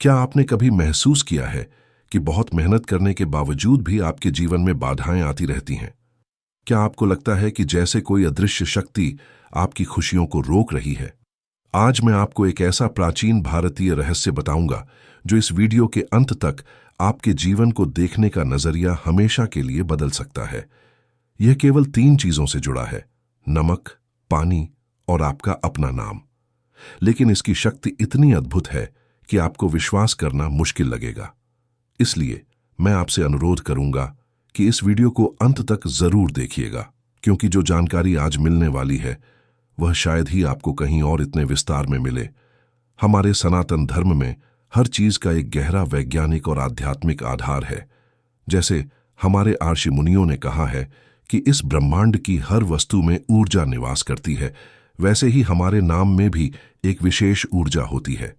क्या आपने कभी महसूस किया है कि बहुत मेहनत करने के बावजूद भी आपके जीवन में बाधाएं आती रहती हैं? क्या आपको लगता है कि जैसे कोई अदृश्य शक्ति आपकी खुशियों को रोक रही है? आज मैं आपको एक ऐसा प्राचीन भारतीय रहस्य बताऊंगा जो इस वीडियो के अंत तक आपके जीवन को देखने का नजरिया हमेशा के लिए बदल सकता है। यह केवल 3 चीजों से जुड़ा है: नमक, पानी और आपका अपना नाम। लेकिन इसकी शक्ति इतनी अद्भुत है कि आपको विश्वास करना मुश्किल लगेगा। इसलिए मैं आपसे अनुरोध करूंगा कि इस वीडियो को अंत तक जरूर देखिएगा, क्योंकि जो जानकारी आज मिलने वाली है वह शायद ही आपको कहीं और इतने विस्तार में मिले। हमारे सनातन धर्म में हर चीज का एक गहरा वैज्ञानिक और आध्यात्मिक आधार है। जैसे हमारे ऋषि मुनियों ने कहा है कि इस ब्रह्मांड की हर वस्तु में ऊर्जा निवास करती है, वैसे ही हमारे नाम में भी एक विशेष ऊर्जा होती है।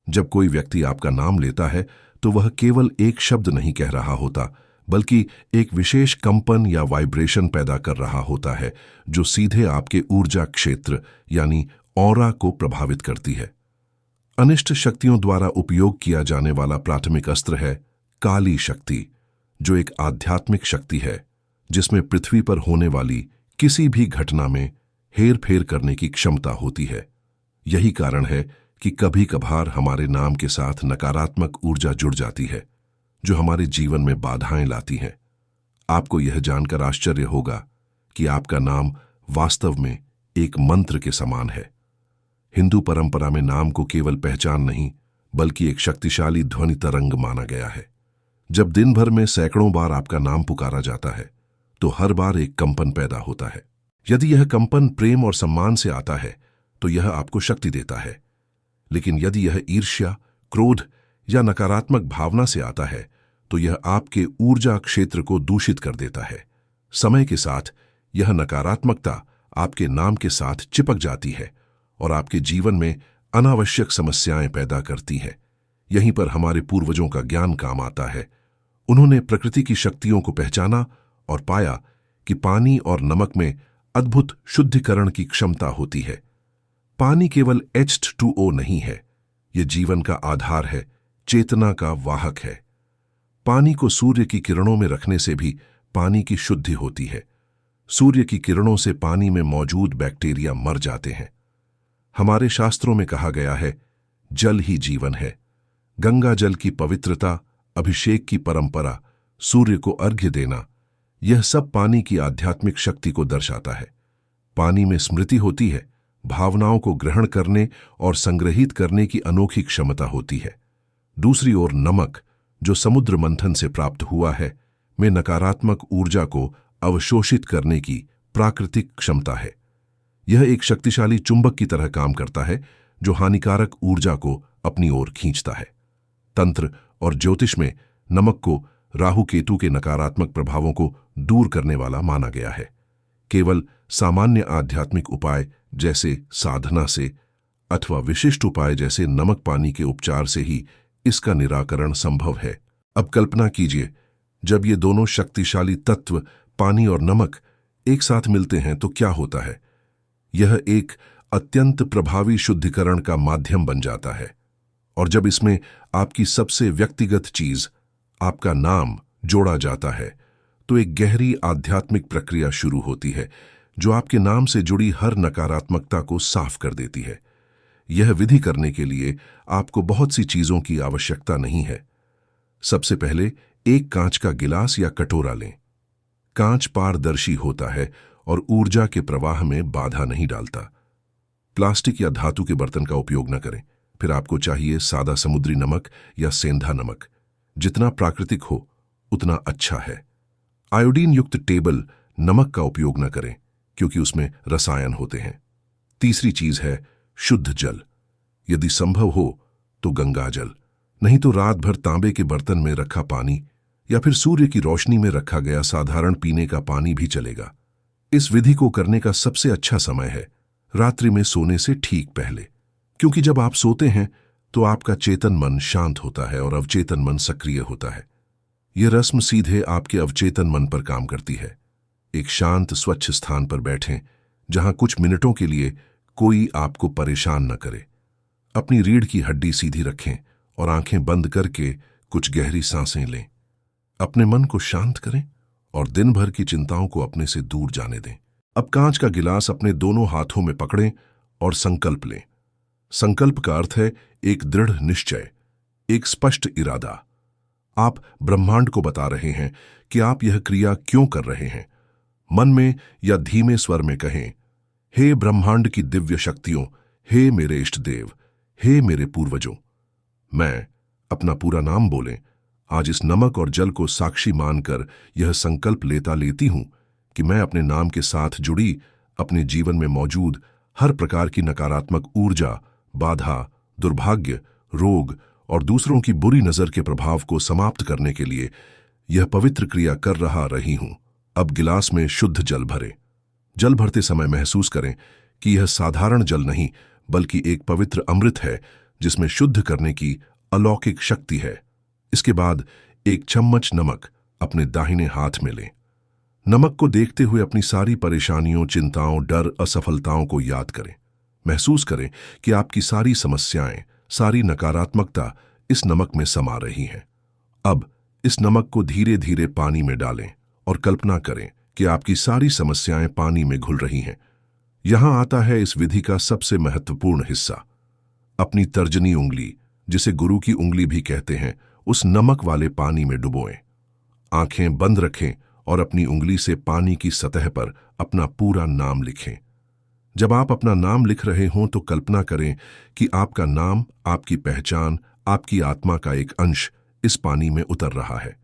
जब कोई व्यक्ति आपका नाम लेता है तो वह केवल एक शब्द नहीं कह रहा होता, बल्कि एक विशेष कंपन या वाइब्रेशन पैदा कर रहा होता है जो सीधे आपके ऊर्जा क्षेत्र यानी ऑरा को प्रभावित करती है। अनिष्ट शक्तियों द्वारा उपयोग किया जाने वाला प्राथमिक अस्त्र है काली शक्ति, जो एक आध्यात्मिक शक्ति है जिसमें पृथ्वी पर होने वाली किसी भी घटना में हेर फेर करने की क्षमता होती है। यही कारण है कि कभी कभार हमारे नाम के साथ नकारात्मक ऊर्जा जुड़ जाती है जो हमारे जीवन में बाधाएं लाती हैं। आपको यह जानकर आश्चर्य होगा कि आपका नाम वास्तव में एक मंत्र के समान है। हिंदू परंपरा में नाम को केवल पहचान नहीं, बल्कि एक शक्तिशाली ध्वनि तरंग माना गया है। जब दिन भर में सैकड़ों बार आपका नाम पुकारा जाता है तो हर बार एक कंपन पैदा होता है। यदि यह कंपन प्रेम और सम्मान से आता है तो यह आपको शक्ति देता है, लेकिन यदि यह ईर्ष्या, क्रोध या नकारात्मक भावना से आता है तो यह आपके ऊर्जा क्षेत्र को दूषित कर देता है। समय के साथ यह नकारात्मकता आपके नाम के साथ चिपक जाती है और आपके जीवन में अनावश्यक समस्याएं पैदा करती है। यहीं पर हमारे पूर्वजों का ज्ञान काम आता है। उन्होंने प्रकृति की शक्तियों को पहचाना और पाया कि पानी और नमक में अद्भुत शुद्धिकरण की क्षमता होती है। पानी केवल H2O नहीं है, यह जीवन का आधार है, चेतना का वाहक है। पानी को सूर्य की किरणों में रखने से भी पानी की शुद्धि होती है। सूर्य की किरणों से पानी में मौजूद बैक्टीरिया मर जाते हैं। हमारे शास्त्रों में कहा गया है, जल ही जीवन है। गंगा जल की पवित्रता, अभिषेक की परंपरा, सूर्य को अर्घ्य देना, यह सब पानी की आध्यात्मिक शक्ति को दर्शाता है। पानी में स्मृति होती है, भावनाओं को ग्रहण करने और संग्रहित करने की अनोखी क्षमता होती है। दूसरी ओर नमक, जो समुद्र मंथन से प्राप्त हुआ है, में नकारात्मक ऊर्जा को अवशोषित करने की प्राकृतिक क्षमता है। यह एक शक्तिशाली चुंबक की तरह काम करता है जो हानिकारक ऊर्जा को अपनी ओर खींचता है। तंत्र और ज्योतिष में नमक को राहु केतु के नकारात्मक प्रभावों को दूर करने वाला माना गया है। केवल सामान्य आध्यात्मिक उपाय जैसे साधना से अथवा विशिष्ट उपाय जैसे नमक पानी के उपचार से ही इसका निराकरण संभव है। अब कल्पना कीजिए, जब ये दोनों शक्तिशाली तत्व पानी और नमक एक साथ मिलते हैं तो क्या होता है? यह एक अत्यंत प्रभावी शुद्धिकरण का माध्यम बन जाता है। और जब इसमें आपकी सबसे व्यक्तिगत चीज, आपका नाम, जोड़ा जाता है तो एक गहरी आध्यात्मिक प्रक्रिया शुरू होती है जो आपके नाम से जुड़ी हर नकारात्मकता को साफ कर देती है। यह विधि करने के लिए आपको बहुत सी चीजों की आवश्यकता नहीं है। सबसे पहले एक कांच का गिलास या कटोरा लें। कांच पारदर्शी होता है और ऊर्जा के प्रवाह में बाधा नहीं डालता। प्लास्टिक या धातु के बर्तन का उपयोग न करें। फिर आपको चाहिए सादा समुद्री नमक या सेंधा नमक। जितना प्राकृतिक हो उतना अच्छा है। आयोडीन युक्त टेबल नमक का उपयोग न करें क्योंकि उसमें रसायन होते हैं। तीसरी चीज है शुद्ध जल। यदि संभव हो तो गंगा जल, नहीं तो रात भर तांबे के बर्तन में रखा पानी या फिर सूर्य की रोशनी में रखा गया साधारण पीने का पानी भी चलेगा। इस विधि को करने का सबसे अच्छा समय है रात्रि में सोने से ठीक पहले, क्योंकि जब आप सोते हैं तो आपका चेतन मन शांत होता है और अवचेतन मन सक्रिय होता है। यह रस्म सीधे आपके अवचेतन मन पर काम करती है। एक शांत स्वच्छ स्थान पर बैठें जहां कुछ मिनटों के लिए कोई आपको परेशान न करे। अपनी रीढ़ की हड्डी सीधी रखें और आंखें बंद करके कुछ गहरी सांसें लें। अपने मन को शांत करें और दिन भर की चिंताओं को अपने से दूर जाने दें। अब कांच का गिलास अपने दोनों हाथों में पकड़ें और संकल्प लें। संकल्प का अर्थ है एक दृढ़ निश्चय, एक स्पष्ट इरादा। आप ब्रह्मांड को बता रहे हैं कि आप यह क्रिया क्यों कर रहे हैं। मन में या धीमे स्वर में कहें, हे ब्रह्मांड की दिव्य शक्तियों, हे मेरे इष्ट देव, हे मेरे पूर्वजों। मैं अपना पूरा नाम बोलें। आज इस नमक और जल को साक्षी मानकर यह संकल्प लेती हूं कि मैं अपने नाम के साथ जुड़ी अपने जीवन में मौजूद हर प्रकार की नकारात्मक ऊर्जा, बाधा, दुर्भाग्य, रोग और दूसरों की बुरी नजर के प्रभाव को समाप्त करने के लिए यह पवित्र क्रिया कर रही हूं। अब गिलास में शुद्ध जल भरें। जल भरते समय महसूस करें कि यह साधारण जल नहीं बल्कि एक पवित्र अमृत है जिसमें शुद्ध करने की अलौकिक शक्ति है। इसके बाद एक चम्मच नमक अपने दाहिने हाथ में लें। नमक को देखते हुए अपनी सारी परेशानियों, चिंताओं, डर, असफलताओं को याद करें। महसूस करें कि आपकी सारी समस्याएं, सारी नकारात्मकता इस नमक में समा रही हैं। अब इस नमक को धीरे धीरे पानी में डालें और कल्पना करें कि आपकी सारी समस्याएं पानी में घुल रही हैं। यहां आता है इस विधि का सबसे महत्वपूर्ण हिस्सा। अपनी तर्जनी उंगली, जिसे गुरु की उंगली भी कहते हैं, उस नमक वाले पानी में डुबोएं। आंखें बंद रखें और अपनी उंगली से पानी की सतह पर अपना पूरा नाम लिखें। जब आप अपना नाम लिख रहे हों तो कल्पना करें कि आपका नाम, आपकी पहचान, आपकी आत्मा का एक अंश इस पानी में उतर रहा है।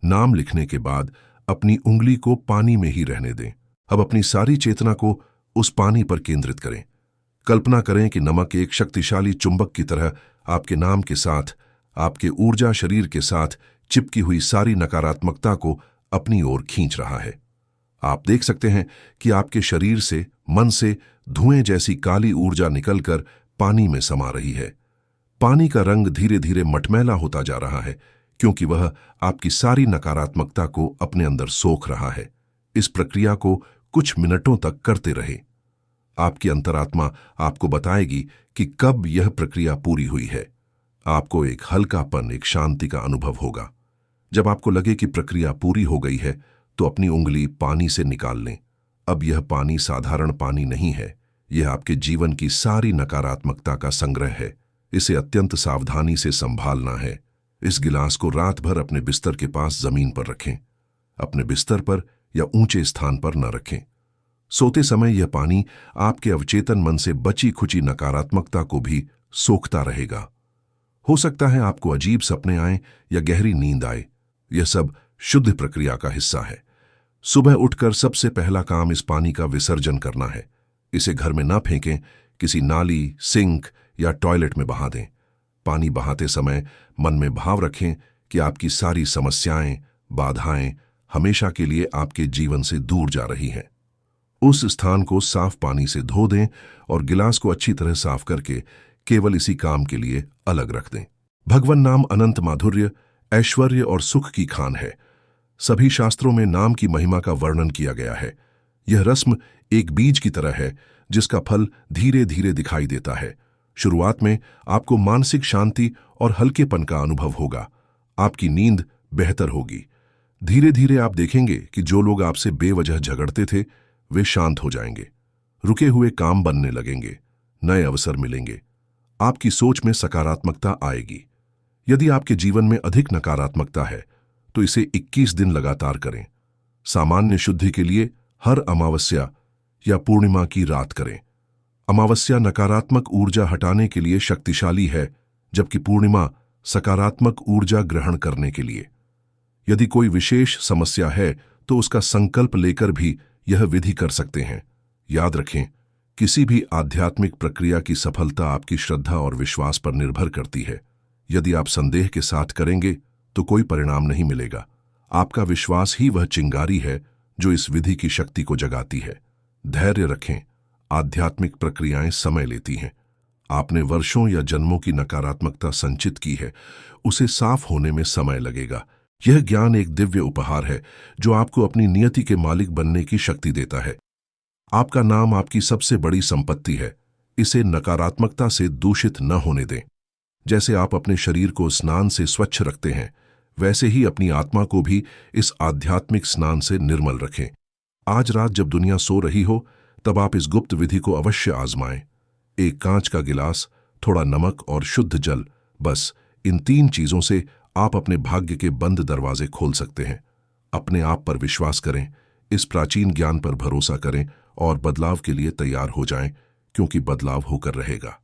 नाम लिखने के बाद अपनी उंगली को पानी में ही रहने दें। अब अपनी सारी चेतना को उस पानी पर केंद्रित करें। कल्पना करें कि नमक एक शक्तिशाली चुंबक की तरह आपके नाम के साथ, आपके ऊर्जा शरीर के साथ चिपकी हुई सारी नकारात्मकता को अपनी ओर खींच रहा है। आप देख सकते हैं कि आपके शरीर से, मन से धुएं जैसी काली ऊर्जा निकलकर पानी में समा रही है। पानी का रंग धीरे धीरे मटमैला होता जा रहा है क्योंकि वह आपकी सारी नकारात्मकता को अपने अंदर सोख रहा है। इस प्रक्रिया को कुछ मिनटों तक करते रहे। आपकी अंतरात्मा आपको बताएगी कि कब यह प्रक्रिया पूरी हुई है। आपको एक हल्कापन, एक शांति का अनुभव होगा। जब आपको लगे कि प्रक्रिया पूरी हो गई है तो अपनी उंगली पानी से निकाल लें। अब यह पानी साधारण पानी नहीं है, यह आपके जीवन की सारी नकारात्मकता का संग्रह है। इसे अत्यंत सावधानी से संभालना है। इस गिलास को रात भर अपने बिस्तर के पास जमीन पर रखें। अपने बिस्तर पर या ऊंचे स्थान पर न रखें। सोते समय यह पानी आपके अवचेतन मन से बची खुची नकारात्मकता को भी सोखता रहेगा। हो सकता है आपको अजीब सपने आए या गहरी नींद आए। यह सब शुद्ध प्रक्रिया का हिस्सा है। सुबह उठकर सबसे पहला काम इस पानी का विसर्जन करना है। इसे घर में ना फेंकें, किसी नाली, सिंक या टॉयलेट में बहा दें। पानी बहाते समय मन में भाव रखें कि आपकी सारी समस्याएं, बाधाएं हमेशा के लिए आपके जीवन से दूर जा रही हैं। उस स्थान को साफ पानी से धो दें और गिलास को अच्छी तरह साफ करके केवल इसी काम के लिए अलग रख दें। भगवान नाम अनंत माधुर्य, ऐश्वर्य और सुख की खान है। सभी शास्त्रों में नाम की महिमा का वर्णन किया गया है। यह रस्म एक बीज की तरह है जिसका फल धीरे धीरे दिखाई देता है। शुरुआत में आपको मानसिक शांति और हल्केपन का अनुभव होगा। आपकी नींद बेहतर होगी। धीरे धीरे आप देखेंगे कि जो लोग आपसे बेवजह झगड़ते थे वे शांत हो जाएंगे। रुके हुए काम बनने लगेंगे। नए अवसर मिलेंगे। आपकी सोच में सकारात्मकता आएगी। यदि आपके जीवन में अधिक नकारात्मकता है तो इसे 21 दिन लगातार करें। सामान्य शुद्धि के लिए हर अमावस्या या पूर्णिमा की रात करें। अमावस्या नकारात्मक ऊर्जा हटाने के लिए शक्तिशाली है, जबकि पूर्णिमा सकारात्मक ऊर्जा ग्रहण करने के लिए। यदि कोई विशेष समस्या है तो उसका संकल्प लेकर भी यह विधि कर सकते हैं। याद रखें, किसी भी आध्यात्मिक प्रक्रिया की सफलता आपकी श्रद्धा और विश्वास पर निर्भर करती है। यदि आप संदेह के साथ करेंगे तो कोई परिणाम नहीं मिलेगा। आपका विश्वास ही वह चिंगारी है जो इस विधि की शक्ति को जगाती है। धैर्य रखें। आध्यात्मिक प्रक्रियाएं समय लेती हैं। आपने वर्षों या जन्मों की नकारात्मकता संचित की है, उसे साफ होने में समय लगेगा। यह ज्ञान एक दिव्य उपहार है जो आपको अपनी नियति के मालिक बनने की शक्ति देता है। आपका नाम आपकी सबसे बड़ी संपत्ति है। इसे नकारात्मकता से दूषित न होने दें। जैसे आप अपने शरीर को स्नान से स्वच्छ रखते हैं, वैसे ही अपनी आत्मा को भी इस आध्यात्मिक स्नान से निर्मल रखें। आज रात जब दुनिया सो रही हो, तब आप इस गुप्त विधि को अवश्य आजमाएं। एक कांच का गिलास, थोड़ा नमक और शुद्ध जल, बस इन 3 चीजों से आप अपने भाग्य के बंद दरवाजे खोल सकते हैं। अपने आप पर विश्वास करें, इस प्राचीन ज्ञान पर भरोसा करें और बदलाव के लिए तैयार हो जाएं, क्योंकि बदलाव होकर रहेगा।